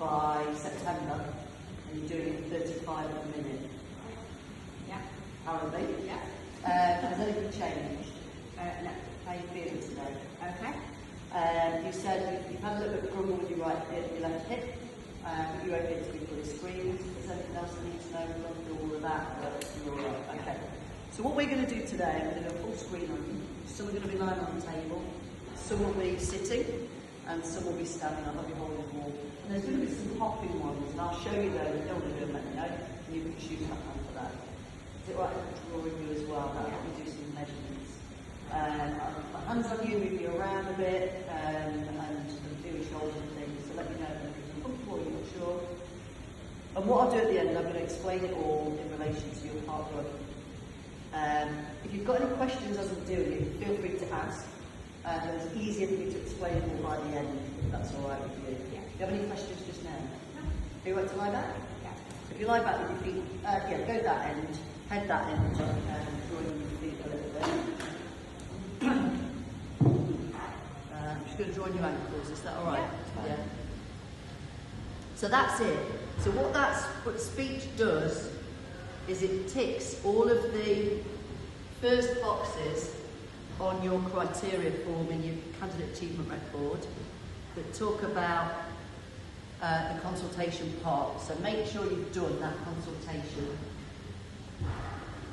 by September, and you're doing it 35 at the minute. Yeah. Apparently. Yeah. Has anything changed? No. How are you feeling today? Okay. You said you've had a little bit of grumble with your left hip, but you're okay to be fully screened. Is there anything else I need to know? We've gone through all of that, but you're all right. Okay. So what we're going to do today, I'm going to do a full screen on you. Some are going to be lying on the table, some will be sitting, and some will be standing. I'll have you holding the wall. And there's going to be some hopping ones, and I'll show you those. If you don't want to do them, let me know. And you can choose that hand for that. Is it right? I'm drawing you as well. That'll help me do some measurements. I'll put my hands on you, move you around a bit, and do your shoulders and things. So let me know if you're comfortable, you're not sure. And what I'll do at the end, I'm going to explain it all in relation to your part run. If you've got any questions as I'm doing it, feel free to ask. It's easier for me to explain it all by the end, if that's all right with you. Yeah. Do you have any questions just now? No. Are you right to lie back? Yeah. So if you lie back with your feet, go that end, head that end, and join your feet a little bit. I'm just going to join your ankles, is that all right? Yeah. So that's it. So what speech does is it ticks all of the first boxes on your criteria form in your candidate achievement record that talk about the consultation part. So make sure you've done that consultation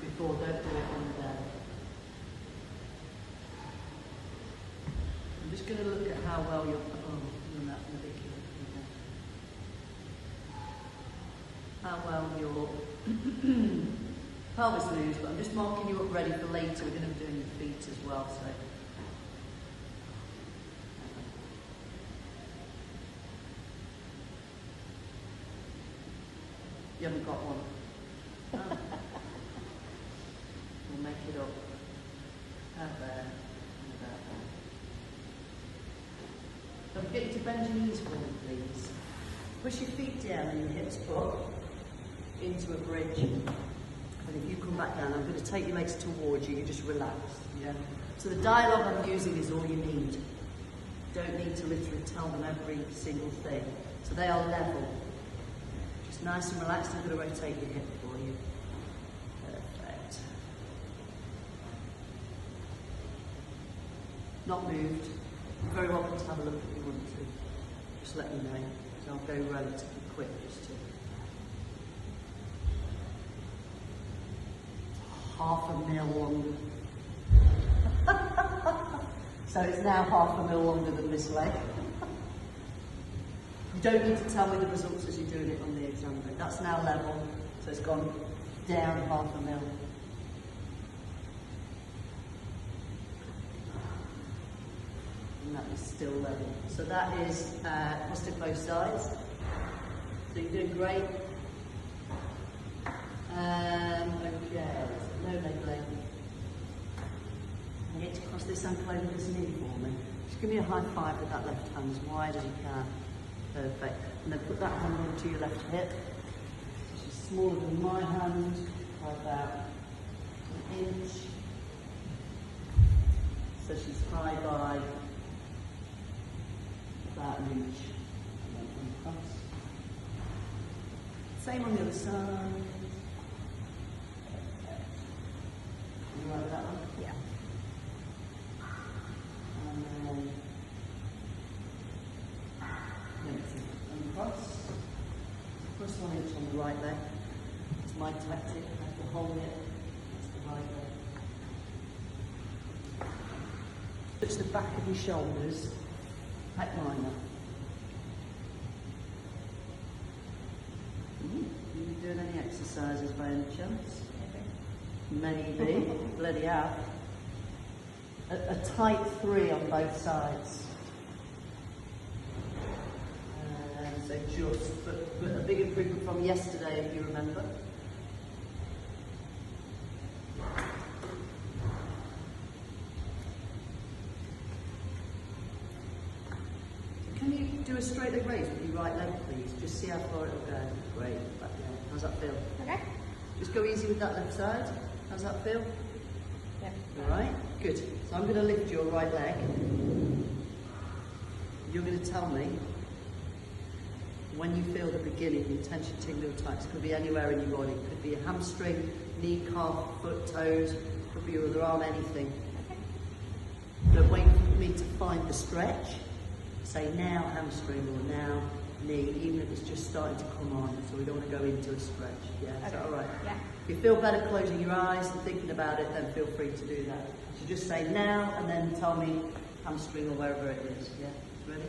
before, don't do it on the day. I'm just going to look at how well you're doing that in the big how well your pelvis moves, but I'm just marking you up ready for later. We're going to be doing your feet as well, so. You haven't got one? Oh. We'll make it up. Out there, and about there. Don't forget to bend your knees for me, please. Push your feet down and your hips up into a bridge. And if you come back down, I'm going to take your legs towards you, you just relax. Yeah. So the dialogue I'm using is all you need. Don't need to literally tell them every single thing. So they are level. Just nice and relaxed. I'm going to rotate your hip for you. Perfect. Not moved. You're very welcome to have a look if you want to. Just let me know. So I'll go relatively quick just to. Half a mil longer. So it's now half a mil longer than this leg. You don't need to tell me the results as you're doing it on the exam book. That's now level, so it's gone down half a mil. And that is still level. So that is positive both sides. So you're doing great. Okay, no leg length. You get to cross this ankle over this knee for me. Just give me a high five with that left hand as wide as you can. Perfect. And then put that hand onto your left hip. She's smaller than my hand by about an inch. So she's high by about an inch. And then uncross. Same on the other side. You like that one? Yeah. And then uncross. First 1 inch on the right leg. It's my tactic. I have to hold it. That's the right leg. Touch the back of your shoulders. Pec minor. Are you doing any exercises by any chance? Maybe. Bloody hell. A tight 3 on both sides. So just, but a big improvement from yesterday, if you remember. Can you do a straight leg raise with your right leg, please? Just see how far it'll go. Great. Back down. How's that feel? Okay. Just go easy with that left side. How's that feel? Yeah. All right. Good. So I'm going to lift your right leg. You're going to tell me When you feel the beginning, the tension, tingling, tightness, could be anywhere in your body. It could be a hamstring, knee, calf, foot, toes, could be your other arm, anything. Don't wait for me to find the stretch. Say now hamstring or now knee, even if it's just starting to come on, so we don't want to go into a stretch. Yeah, is that all right? Yeah. If you feel better closing your eyes and thinking about it, then feel free to do that. So just say now and then tell me hamstring or wherever it is. Yeah, ready?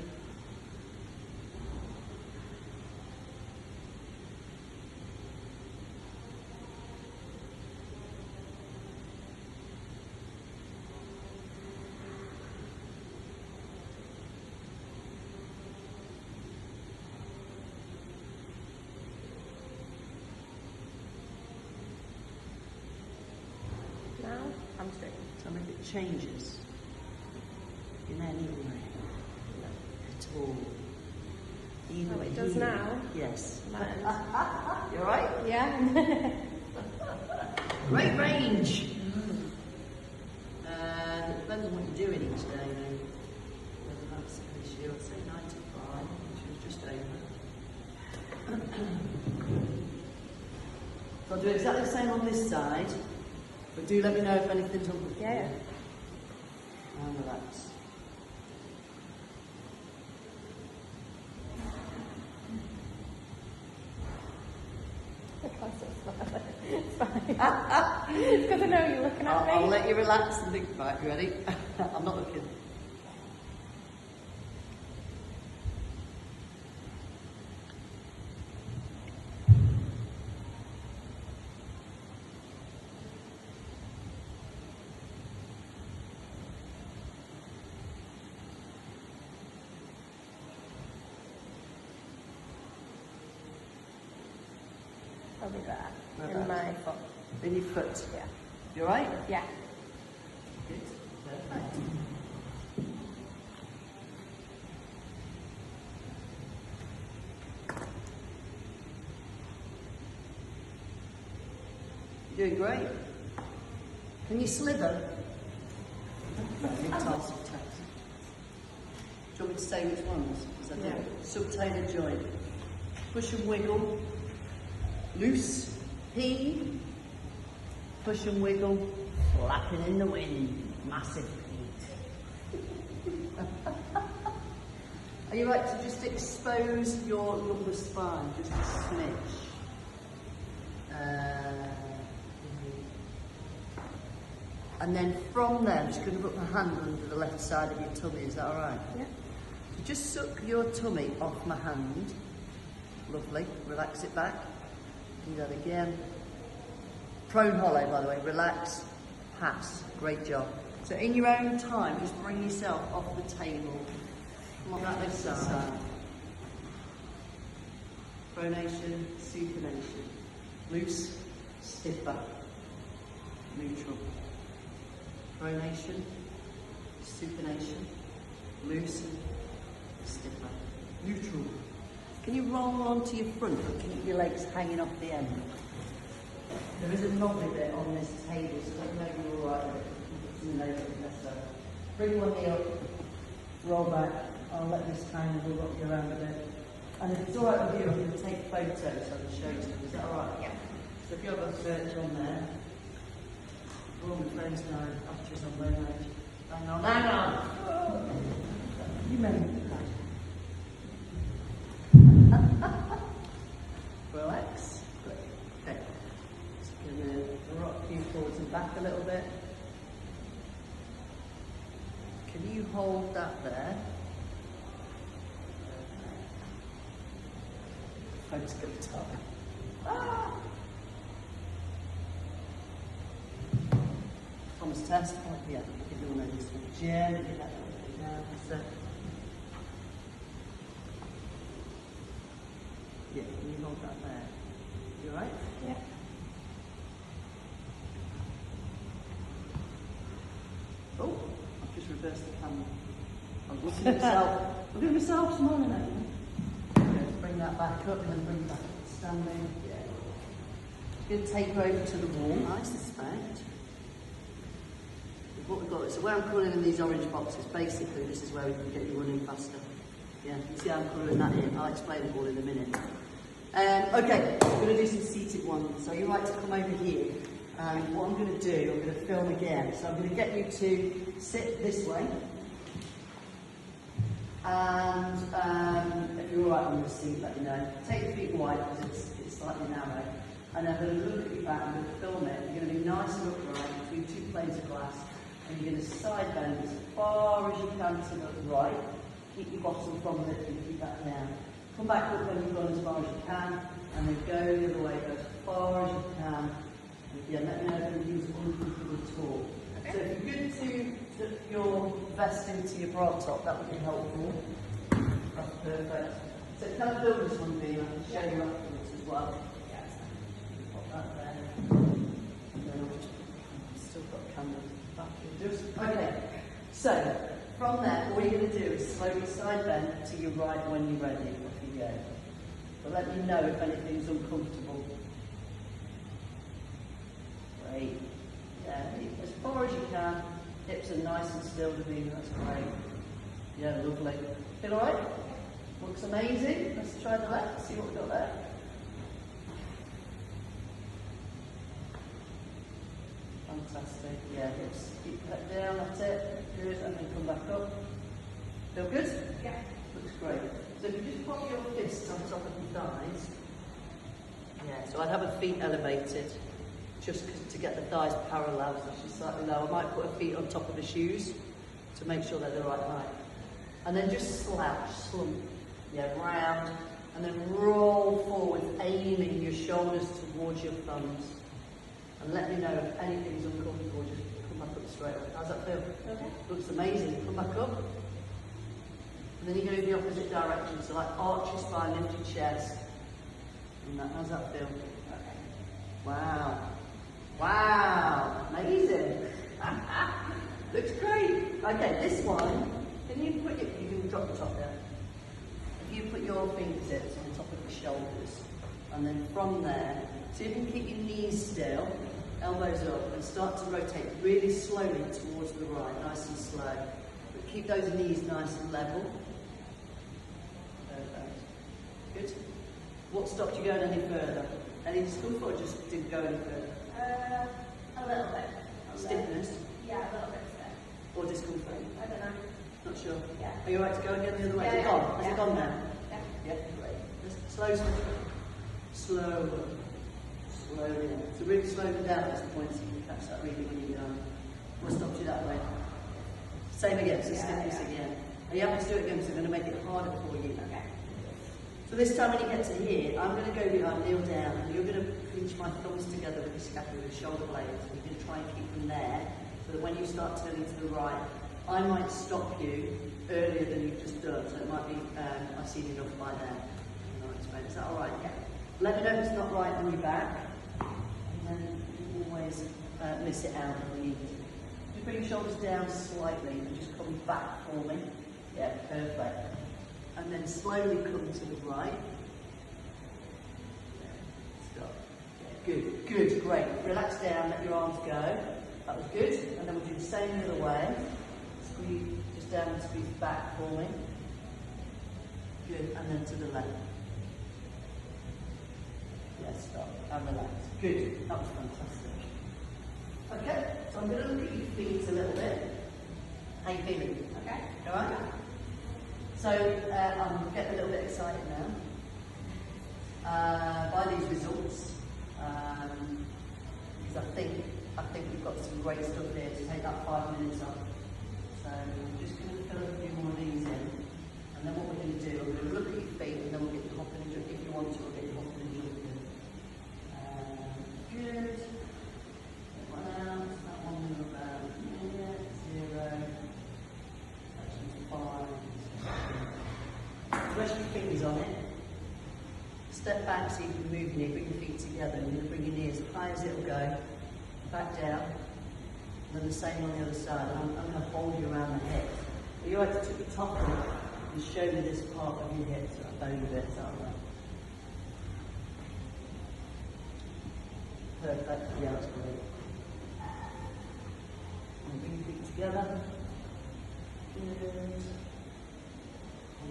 Now, hamstring. Tell me if it changes in any way at all. Either Oh, it does here. now? Yes. And You alright? yeah. Great range. And it depends on what you're doing each day. Whether that's an issue, I'd say 95, which was just over. So I'll do exactly the same on this side, but do let me know if anything's on the Yeah. And relax. It's fine. It's because I know you're looking at me. I'll let you relax and think about it. You ready? I'm not looking. Probably there. Where In about? my foot. In your foot. Yeah. You alright? Yeah. Good. Perfect. You're doing great. Can you slither? Task of text. Do you want me to say which ones? Is that Yeah. it? Subtalar joint. Push and wiggle. Loose. Heave. Push and wiggle. Flapping in the wind. Massive feet. Are you right to just expose your lumbar spine just a smidge? And then from there, I'm just going to put my hand under the left side of your tummy. Is that all right? Yeah. So just suck your tummy off my hand. Lovely. Relax it back. Do that again. Prone hollow, by the way. Relax. Pass. Great job. So in your own time, just bring yourself off the table. Come on, that left side. Pronation, supination. Loose, stiff back. Neutral. Pronation, supination. Loose, stiff back. Neutral. Can you roll onto your front but keep your legs hanging off the end? There is a knobbly bit on this table, so don't know you're all right with it. Bring one knee up, roll back. I'll let this hang and we'll rock you around a bit. And if it's all right with you, I'm going to take photos so I can show you. Is that all right? Yeah. So if you have a search on there, all my friends know after on low range. Hang on, hang on. You may relax. Good. Okay. Just going to rock you forwards and back a little bit. Can you hold that there? Phone's going to tie. Ah! Thomas test. Oh, yeah, give you one of these. Gently get that way down. That's it. Yeah, can you hold that there? You alright? Yeah. Oh, I've just reversed the camera. I was looking at myself. Look at myself this morning, Let's bring that back up and then bring it back up. Standing. Yeah. Good taper over to the wall, I suspect. What we've got, so where I'm calling in these orange boxes, basically this is where we can get you running faster. Yeah, you see how I'm colouring that in. I'll explain it all in a minute. Okay, we're going to do some seated ones. So you're right to come over here. And what I'm going to do, I'm going to film again. So I'm going to get you to sit this way. And if you're alright on the seat, let me know. Take your feet wide because it's slightly narrow. And I'm going to look at your back, I'm going to film it. You're going to be nice and upright between two planes of glass. And you're going to side bend as far as you can to the right. Keep your bottom from it and keep that down. Come back up when you've gone as far as you can. And then go the other way, go as far as you can. And yeah, let me know if you use uncomfortable at all. So if you're good to tuck your vest into your bra top, that would be helpful. That's perfect. So can I build this one, Davina? I can show you afterwards as well. Yes. Pop that there. And then I've still got candles back here. Just, okay. So from there, all you're going to do is slowly side bend to your right when you're ready. Off you go. But let me know if anything's uncomfortable. Great. Yeah, as far as you can. Hips are nice and still, Davina, that's great. Yeah, lovely. Feel alright? Looks amazing. Let's try the left, see what we've got there. Fantastic. Yeah, hips keep that down, that's it. Good, and then come back up. Feel good? Yeah. Looks great. So if you just pop your fists on top of your thighs. Yeah, so I'd have her feet elevated. Just to get the thighs parallel, so she's slightly low. I might put her feet on top of the shoes to make sure they're the right height. And then just slouch, slump, yeah, round, and then roll forward, aiming your shoulders towards your thumbs. And let me know if anything's uncomfortable, just come back up straight away. How's that feel? Okay. Looks amazing. Come back up. And then you go in the opposite direction, so like arch your spine, lift your chest. And that, how's that feel? Okay. Wow. Wow, amazing. Looks great. Okay, this one, you can drop the top there. If you put your fingertips on top of your shoulders, and then from there, see if you can keep your knees still, elbows up, and start to rotate really slowly towards the right, nice and slow. But keep those knees nice and level. Perfect. Good. What stopped you going any further? Any discomfort or just didn't go any further? A little bit. Stiffness Yeah, a little bit stiff. or discomfort? I don't know. Not sure. Yeah. Are you alright to go again the other way? Yeah, Is it yeah, gone? Has yeah. it gone now? Yeah. Yeah, great. Just slow. Slowly. So really slow them down at this point so you can catch that really when you're done. What stopped you that way? Same again, so Yeah, stiffness yeah. again. Are you happy to do it again? So I'm going to make it harder for you. Okay. So this time when you get to here, I'm going to go behind, kneel down, and you're going to pinch my thumbs together with your scapula, with shoulder blades. We're going to try and keep them there, so that when you start turning to the right, I might stop you earlier than you've just done. So it might be, I've seen enough by then. Is that all right? Yeah. Let me know if it's not right on your back, and then you always miss it out if you need to. Just bring your shoulders down slightly and just come back for me. Yeah, perfect. And then slowly come to the right. Stop. Yeah, good, great. Relax down, let your arms go. That was good. And then we'll do the same the other way. Squeeze just down and squeeze back for me. Good, and then to the left. Yes, stop, and relax. Good, that was fantastic. Okay, so I'm going to look at your feet a little bit. How you feeling? Okay. All right? So I'm getting a little bit excited now by these results because I think we've got some great stuff here to take that 5 minutes up. So I'm just going to fill a few more of these in, and then what we're going to do, we're going to look at your feet, and then we'll get you hopping and jumping. If you want to, we'll get you hopping and jumping. Good. That one out. That one was about a minute. 0. Actually, 5. Rest your fingers on it. Step back so you can move your knee, bring your feet together, and you're going to bring your knee as high as it'll go, back down, and then the same on the other side. And I'm going to hold you around the hip. But you like to take your top off and show me this part of your hip, so I bone a bit, is that all right? Perfect, yeah, that's great. And bring your feet together. Good.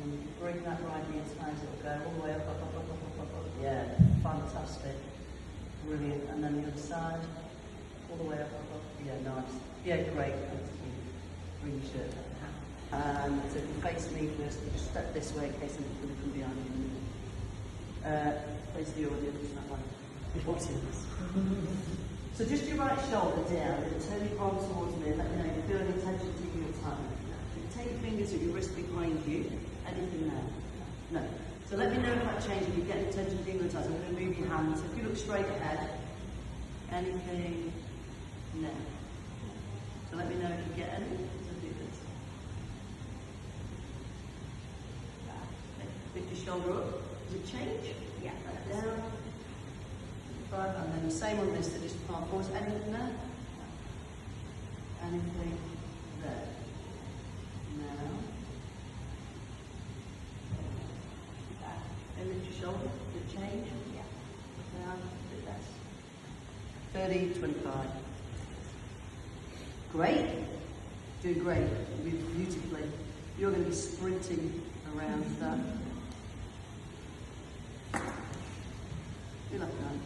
And breathe. bring that right knee as high as it'll go, all the way up, up, up, up, up, up, up, up. Yeah, fantastic. Brilliant. And then the other side, all the way up, up, up. Yeah, nice. Yeah, great. Thank you. Bring your shirt up. And so if you face me first, just step this way in case anything's going to come behind you. Face the audience, that one. The audience. So just your right shoulder down and turn your arm towards me and let me know you feel any tension to your tongue. Take your fingers at your wrist behind you. Anything there? No. So let me know if that changes. If you get any tension to your tongue, I'm going to move your hands. So if you look straight ahead, anything? No. So let me know if you get any. So do this. Lift your shoulder up. Does it change? Yeah. Back down. Right, and then the same on this, so just palm forwards. Anything there? Anything there? Now. And lift your shoulder. Does it change? Yeah. Down, a bit less. 30, 25. Great. Doing great. Beautifully. You're going to be sprinting around that. You're left hand.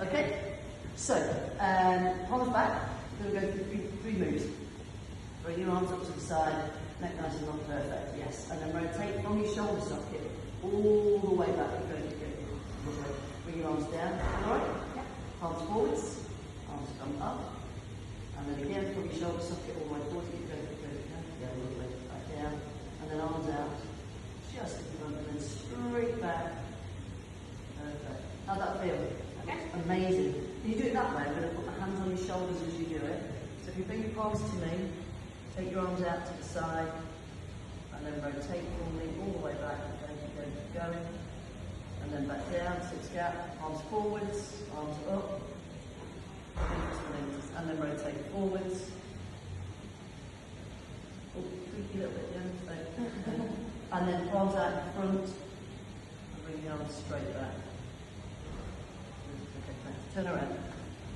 Okay. So, palms back. We're going to go through three moves. Bring your arms up to the side. Neck nice and long, perfect. Yes. And then rotate from your shoulder socket all the way back. You're going to go. Bring your arms down. All right? Yeah. Palms forwards. Arms come up. And then again from your shoulder socket all the way forward. Keep going, keep going, keep going. Yeah, lovely. Back down. And then arms out. Just at the front and then straight back. Perfect. How'd that feel? Okay. Amazing. Can you do it that way? I'm going to put my hands on your shoulders as you do it. So if you bring your palms to me, take your arms out to the side, and then rotate formally all the way back. Keep going, keep going. And then back down, six gap, arms forwards, arms up. And then rotate forwards. Oh, tweaky a little bit, yeah. And then palms out in front, and bring the arms straight back. Okay, thanks. Turn around.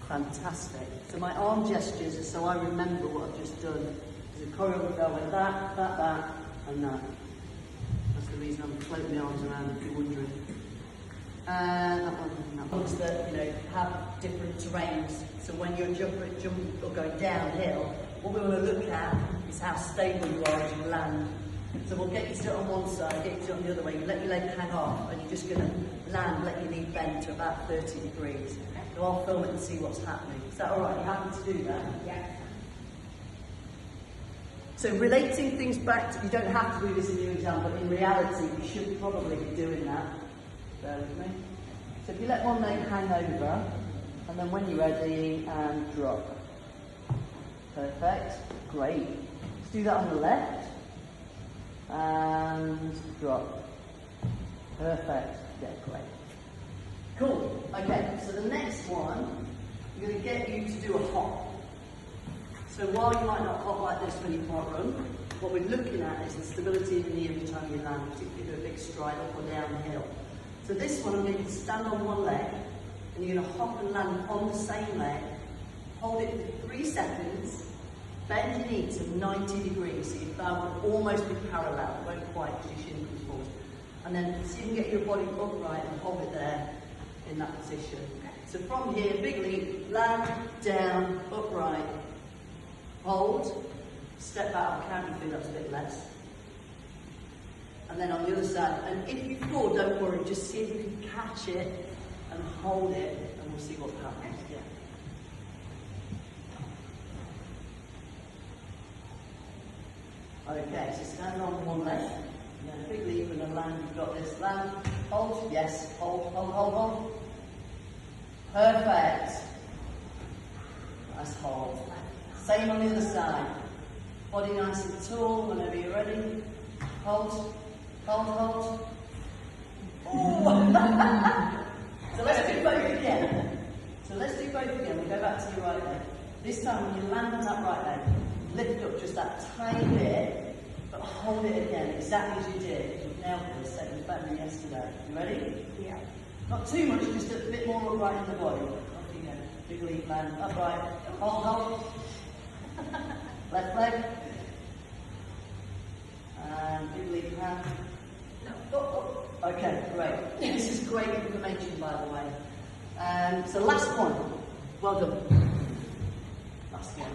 Fantastic. So my arm gestures are so I remember what I've just done. There's a choreographer, I went that, and that. That's the reason I'm floating my arms around, if you're wondering. That one. Ones that, have different terrains. So when you're jumping or going downhill, what we want to look at is how stable you are as you land. So we'll get you to on one side, get you to on the other way. You let your leg hang off, and you're just going to land, let your knee bend to about 30 degrees. So I'll film it and see what's happening. Is that all right? You happy to do that? Yeah. So relating things back to, you don't have to do this in your exam, but in reality, you should probably be doing that. Bear with me. So if you let one leg hang over, and then when you're ready, and drop. Perfect. Great. Let's do that on the left. And drop. Perfect. Yeah, great. Cool. Okay, so the next one, I'm going to get you to do a hop. So while you might not hop like this when you can't run, what we're looking at is the stability of the knee every time you land, particularly do a big stride up or down the hill. So this one, I'm going to stand on one leg, and you're going to hop and land on the same leg, hold it for 3 seconds, bend your knee to 90 degrees, so your thigh will almost be parallel, it won't quite because your shin comes forward. And then so you can get your body upright and hold it there in that position. So from here, big leap, land, down, upright, hold, step back, I'll count you through, that's a bit less. And then on the other side, and if you fall, don't worry, just see if you can catch it and hold it, and we'll see what happens. Yeah. Okay, so stand on one leg, and then a big leap and a land, you've got this, land, hold, yes, hold, hold, hold, hold. Perfect. Nice hold. Same on the other side. Body nice and tall, whenever you're ready. Hold. Hold, hold. Oh. So let's do both again. We'll go back to your right leg. This time when you land on that right leg, lift up just that tiny bit, but hold it again, exactly as you did. You've nailed this, it was better than yesterday. You ready? Yeah. Not too much, just a bit more upright in the body. Off you go. Big leap, land, upright. Hold, hold. Left leg. great information, by the way. So last one. Well done. Last one.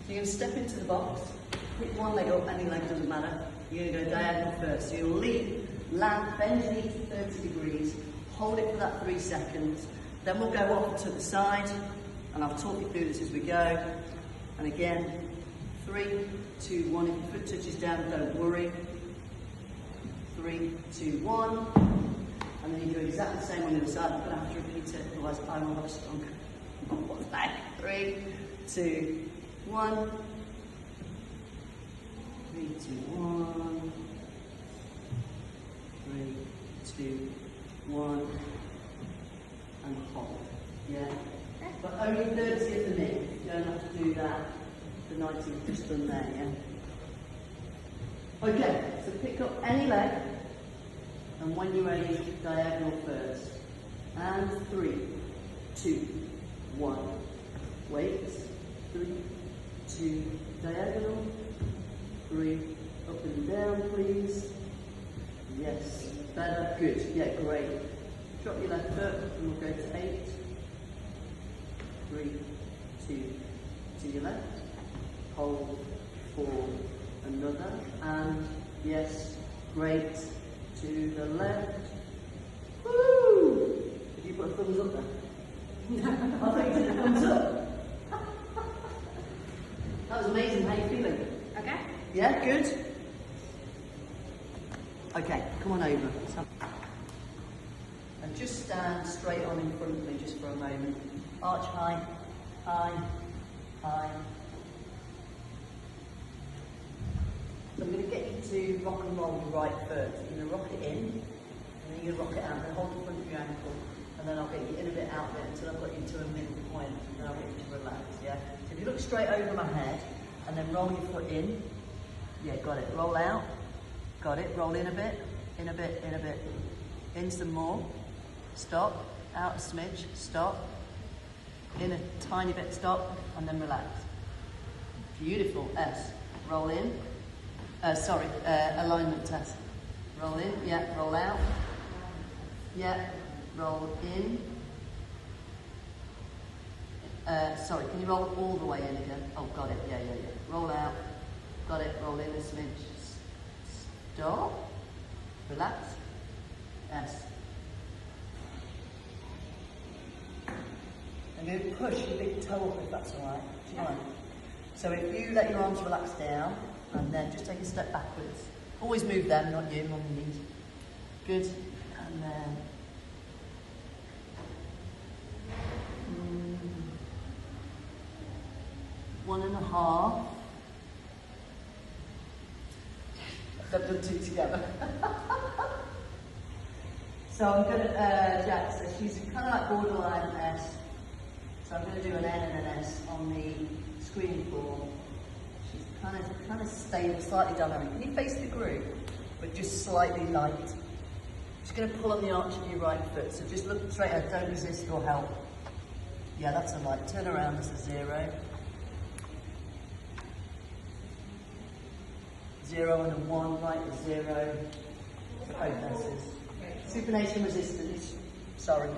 So you're going to step into the box, pick one leg up, any leg doesn't matter. You're going to go diagonal first. So you'll leap, land, bend your knee to 30 degrees, hold it for that 3 seconds. Then we'll go off to the side, and I'll talk you through this as we go. And again, 3, 2, 1. If your foot touches down, don't worry. 3, 2, 1. And then you do exactly the same on the other side. I'm going to have to repeat it, otherwise I will have a strong leg. 3, 2, 1. 3, 2, 1. 3, 2, 1. And hold. Yeah? But only 30 at the knee. You don't have to do that. The 90 you've just done there, yeah? Okay, so pick up any leg. And when you're ready, diagonal first. And 3, 2, 1. Wait. 3, 2, diagonal. 3, up and down, please. Yes, better. Good. Yeah, great. Drop your left foot and we'll go to 8. 3, 2, to your left. Hold for another. And yes, great. To the left. Woo! Did you put a thumbs up there? I thought you did a thumbs up. That was amazing. How are you feeling? Okay. Yeah, good. Okay, come on over. And just stand straight on in front of me just for a moment. Arch high, high, high. So I'm going to get you to rock and roll your right foot. You're going to rock it in, and then you're going to rock it out, and hold the front of your ankle, and then I'll get you in a bit out there until I've got you to a midpoint, and then I'll get you to relax, yeah? So if you look straight over my head, and then roll your foot in, yeah, got it, roll out, got it, roll in a bit, in a bit, in a bit, in some more, stop, out a smidge, stop, in a tiny bit, stop, and then relax. Beautiful, S, roll in. Alignment test. Roll in, yeah, roll out. Yeah, roll in. Can you roll all the way in again? Oh, got it, yeah. Roll out. Got it, roll in a smidge. Stop. Relax. S. I'm going to push your big toe up if that's alright. Do you mind? So if you let your arms relax down, and then just take a step backwards. Always move them, not you, on your knees. Good. And then 1.5. I've done 2 together. So I'm going to, Jack, so she's kind of like borderline S. So I'm going to do an N and an S on the screening form. She's kind of stable, slightly dynamic. Can you face the group, but just slightly light? Just going to pull on the arch of your right foot. So just look straight ahead, don't resist or help. Yeah, that's a light. Turn around, that's a 0. 0 and a 1, right is 0. Both S's. Supination resistance. Sorry.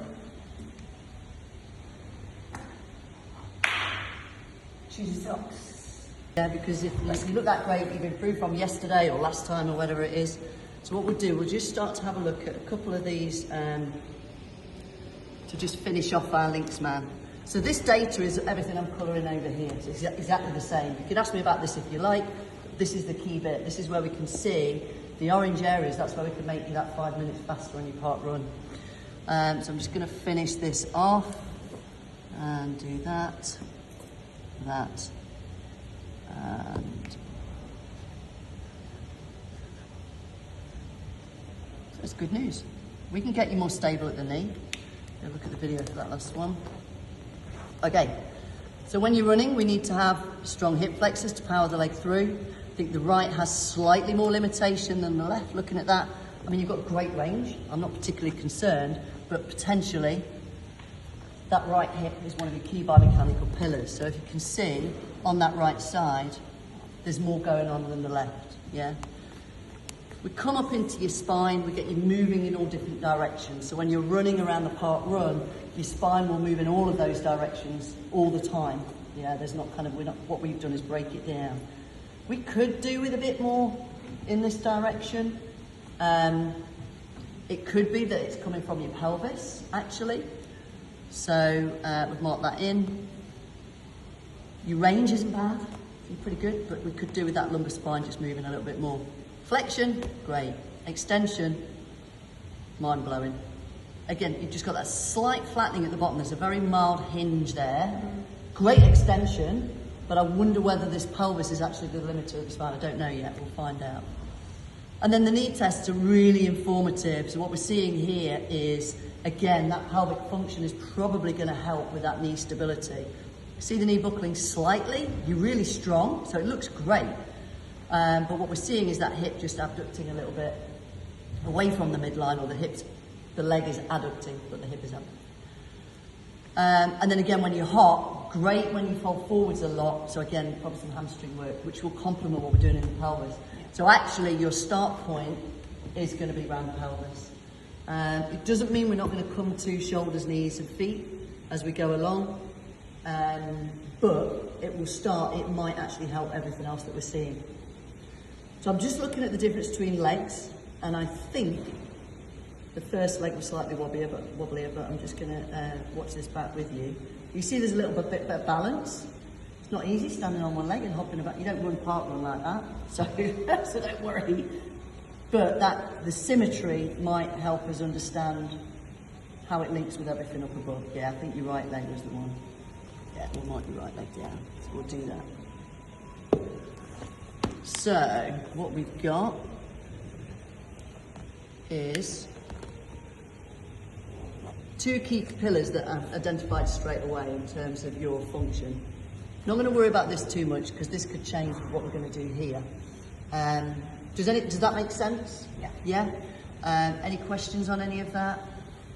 Choose your socks. Yeah, because if you look that great, you've improved from yesterday or last time or whatever it is. So what we'll do, we'll just start to have a look at a couple of these to just finish off our links, man. So this data is everything I'm colouring over here. So it's exactly the same. You can ask me about this if you like. This is the key bit. This is where we can see the orange areas. That's where we can make you that 5 minutes faster on your part run. So I'm just going to finish this off and do that, and so it's good news. We can get you more stable at the knee. Go look at the video for that last one. Okay, so when you're running, we need to have strong hip flexors to power the leg through. I think the right has slightly more limitation than the left, looking at that. I mean, you've got great range. I'm not particularly concerned, but potentially that right hip is one of your key biomechanical pillars. So if you can see on that right side, there's more going on than the left, yeah? We come up into your spine, we get you moving in all different directions. So when you're running around the park run, your spine will move in all of those directions all the time. Yeah, there's not kind of, what we've done is break it down. We could do with a bit more in this direction. It could be that it's coming from your pelvis, actually. So we've marked that in. Your range isn't bad, it's pretty good, but we could do with that lumbar spine just moving a little bit more. Flexion, great. Extension, mind-blowing. Again, you've just got that slight flattening at the bottom. There's a very mild hinge there. Great extension, but I wonder whether this pelvis is actually the limiter of the spine. I don't know yet, we'll find out. And then the knee tests are really informative. So what we're seeing here is, again, that pelvic function is probably going to help with that knee stability. See the knee buckling slightly? You're really strong, so it looks great. But what we're seeing is that hip just abducting a little bit away from the midline, or the leg is adducting, but the hip is up. And then again, when you're hot, great when you fold forwards a lot. So again, probably some hamstring work, which will complement what we're doing in the pelvis. So actually, your start point is going to be around the pelvis. It doesn't mean we're not going to come to shoulders, knees, and feet as we go along. But it will start, it might actually help everything else that we're seeing. So I'm just looking at the difference between legs, and I think the first leg was slightly wobblier, but I'm just going to watch this back with you. You see there's a little bit of balance. It's not easy standing on one leg and hopping about. You don't run park run like that, so, so don't worry. But the symmetry might help us understand how it links with everything up above. Yeah, I think your right leg was the one. Yeah, we might be right leg down, so we'll do that. So, what we've got is 2 key pillars that I've identified straight away in terms of your function. Not going to worry about this too much because this could change what we're going to do here. Does that make sense? Yeah. Yeah? Any questions on any of that?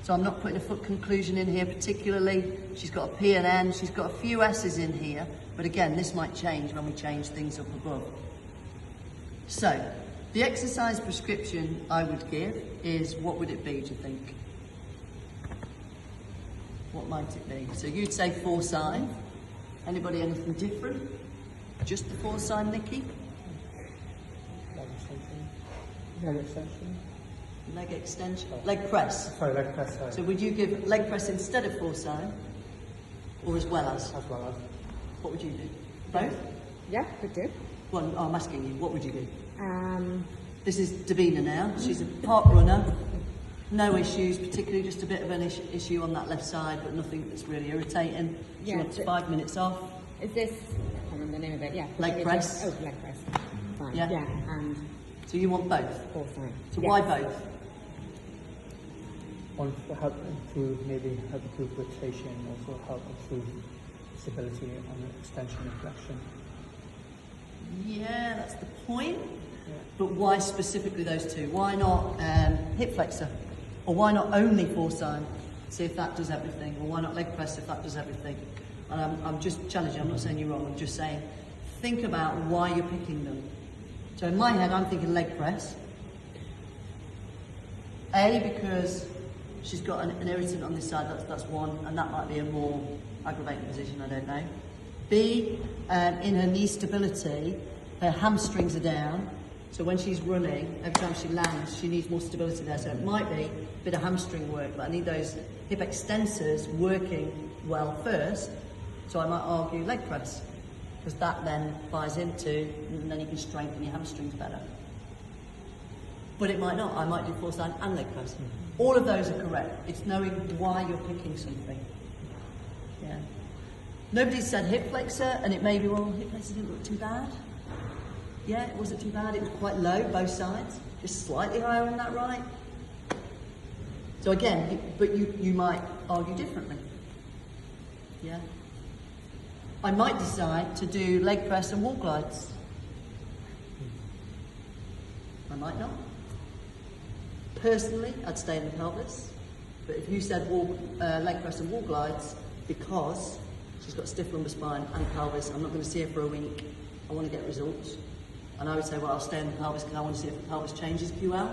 So I'm not putting a foot conclusion in here particularly. She's got a P and N, she's got a few S's in here, but again, this might change when we change things up above. So, the exercise prescription I would give is, what would it be, do you think? What might it be? So you'd say 4-sign. Anybody anything different? Just the 4-sign, Nikki? Leg extension. Leg extension. Leg extension. Leg press. Sorry, leg press. Sorry. So would you give leg press instead of 4-sign? Or as well as? As well as. What would you do? Both? Yeah, could do. Well, I'm asking you, what would you do? This is Davina now. She's a park runner. No issues, particularly just a bit of an issue on that left side, but nothing that's really irritating. She wants 5 minutes off. Is this, I can't remember the name of it, yeah. Leg press. Oh, leg press. Fine. Yeah. Yeah, and So you want both? 4-sign. So why both? One to help improve, maybe help improve rotation, also help improve stability on the extension and flexion. Yeah, that's the point. Yeah. But why specifically those two? Why not hip flexor? Or why not only 4-sign? See if that does everything. Or why not leg press if that does everything? And I'm just challenging, I'm not saying you're wrong, I'm just saying, think about why you're picking them. So in my head, I'm thinking leg press. A, because she's got an irritant on this side, that's one, and that might be a more aggravating position, I don't know. B, in her knee stability, her hamstrings are down, so when she's running, every time she lands, she needs more stability there. So it might be a bit of hamstring work, but I need those hip extensors working well first, so I might argue leg press, because that then buys into, and then you can strengthen your hamstrings better. But it might not. I might do 4-sign and leg press. All of those are correct. It's knowing why you're picking something. Yeah. Nobody said hip flexor, and it may be, well, hip flexor didn't look too bad. Yeah, it wasn't too bad. It was quite low, both sides. Just slightly higher on that right. So again, but you might argue differently. Yeah. I might decide to do leg press and wall glides. I might not. Personally, I'd stay in the pelvis. But if you said leg press and wall glides, because she's got stiff lumbar spine and pelvis, I'm not going to see her for a week. I want to get results. And I would say, well, I'll stay in the pelvis because I want to see if the pelvis changes QL.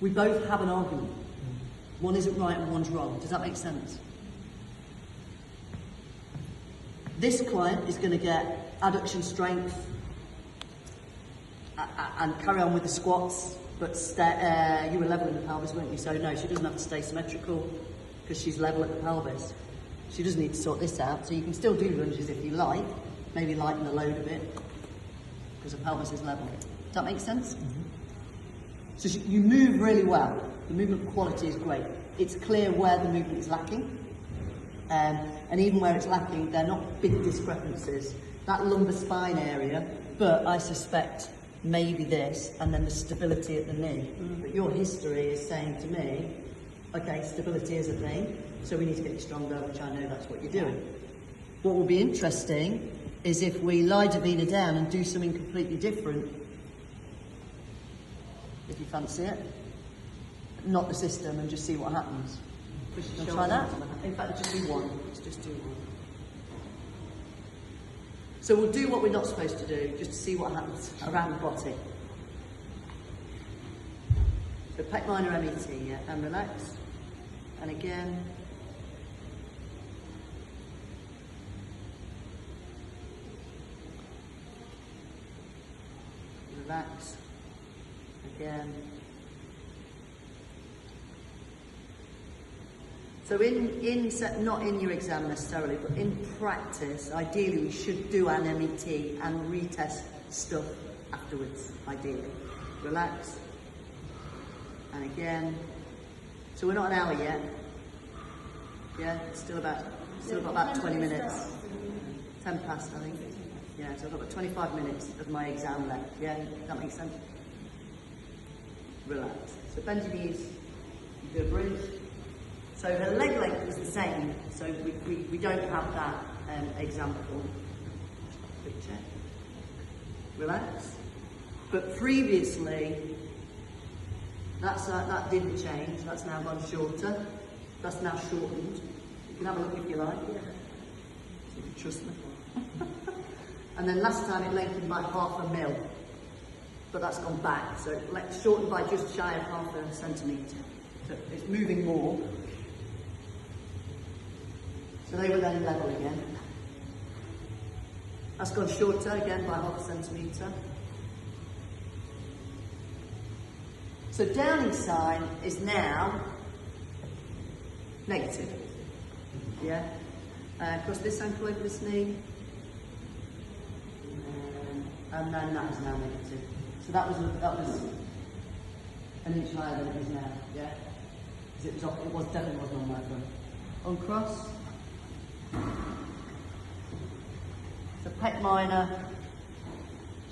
We both have an argument. One isn't right and one's wrong. Does that make sense? This client is going to get adduction strength and carry on with the squats, but you were level in the pelvis, weren't you? So no, she doesn't have to stay symmetrical because she's level at the pelvis. She does need to sort this out. So you can still do lunges if you like, maybe lighten the load a bit because the pelvis is level. Does that make sense? Mm-hmm. So you move really well. The movement quality is great. It's clear where the movement is lacking. And even where it's lacking, they're not big discrepancies. That lumbar spine area, but I suspect maybe this, and then the stability at the knee. But your history is saying to me, okay, stability is at knee, so we need to get you stronger, which I know that's what you're doing. What will be interesting is if we lie Davina down and do something completely different, if you fancy it, not the system, and just see what happens. We'll try that. In fact, just do one. Let's just do one. So we'll do what we're not supposed to do, just to see what happens around the body. So pec minor MET, yeah, and relax. And again. Relax. Again. So not in your exam necessarily, but in practice, ideally we should do an MET and retest stuff afterwards, ideally. Relax. And again. So we're not an hour yet. Yeah, it's still got about 20 minutes. 10 past, I think. Yeah, so I've got about 25 minutes of my exam left. Yeah, that makes sense? Relax. So bend your knees, you do a bridge. So her leg length is the same, so we don't have that example. Quick check. Relax. But previously, that didn't change. That's now gone shorter. That's now shortened. You can have a look if you like. Yeah. So you can trust me. And then last time it lengthened by 0.5 mil, but that's gone back. So it's shortened by just shy of 0.5 centimetre. So it's moving more. So they were then level again. That's gone shorter again by 0.5 centimetre. So Downing sign is now negative. Yeah. Across this ankle over this knee. And then that is now negative. So that was an inch higher than it is now. Yeah. Because it definitely wasn't on my front. Uncross. So pec minor,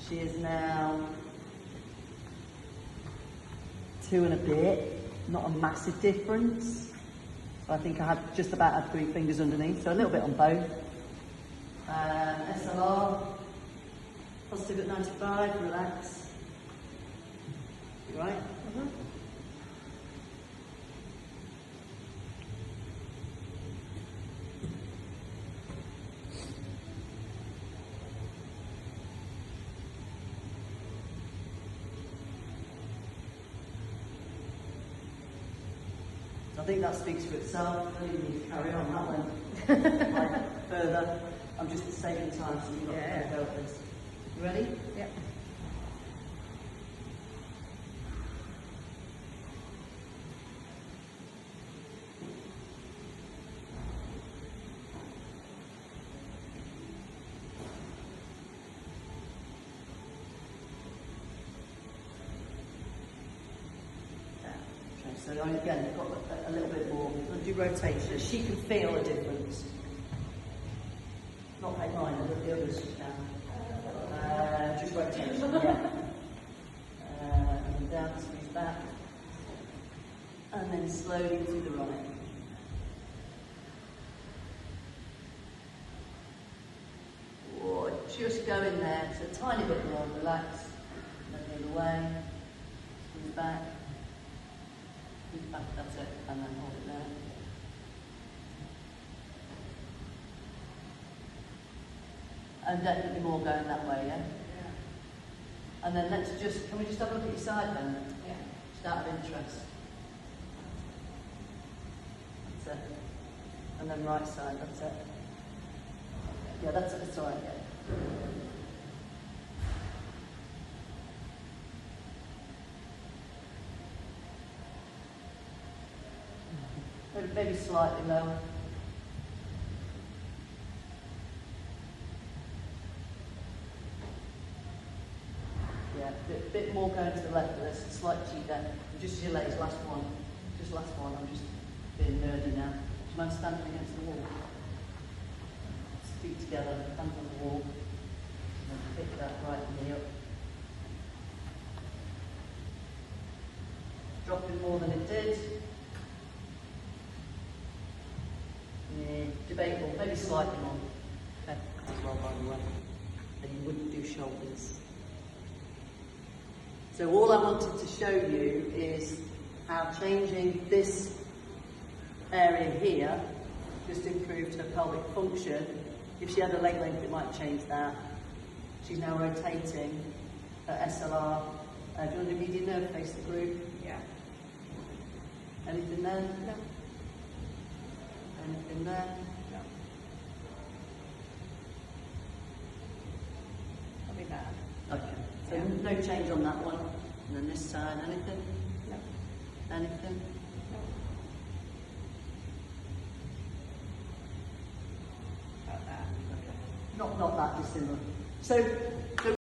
she is now 2 and a bit, not a massive difference. So I think I had just about had 3 fingers underneath, so a little bit on both. SLR, positive at 95, relax. You right? Mm-hmm. I think that speaks for itself. I don't even need to carry on that one like, further. I'm just saving time so you've got to go with this. You ready? Yep. So again, you've got a little bit more. We'll do rotation. She can feel a difference. Not pec minor, but the others she can. Just rotation, yeah. And then down, squeeze back. And then slowly to the right. Or just go in there. So a tiny bit more, relax. Then the other way. Squeeze back. Back, that's it, and then hold it there. And definitely more going that way, yeah? And then let's just, can we just have a look at your side then? Yeah. Just out of interest. That's it. And then right side, that's it. Yeah, that's it, it's alright, yeah. Maybe slightly lower. Yeah, bit more going to the left of this, slight cheek there. Just your legs, last one. Just last one, I'm just being nerdy now. Do you mind standing against the wall? Feet together, hands on the wall. And then pick that right knee up. Dropping more than it did. Yeah, debatable, maybe slightly more. Okay, as well, by the way. And you wouldn't do shoulders. So all I wanted to show you is how changing this area here just improved her pelvic function. If she had a leg length, it might change that. She's now rotating her SLR. Do you want to do median nerve face the group? Yeah. Anything there? No. Anything there? No. Probably that. Okay. So Yeah. no change on that one. And then this side, anything? No. Anything? No. About that. Okay. Not that dissimilar. So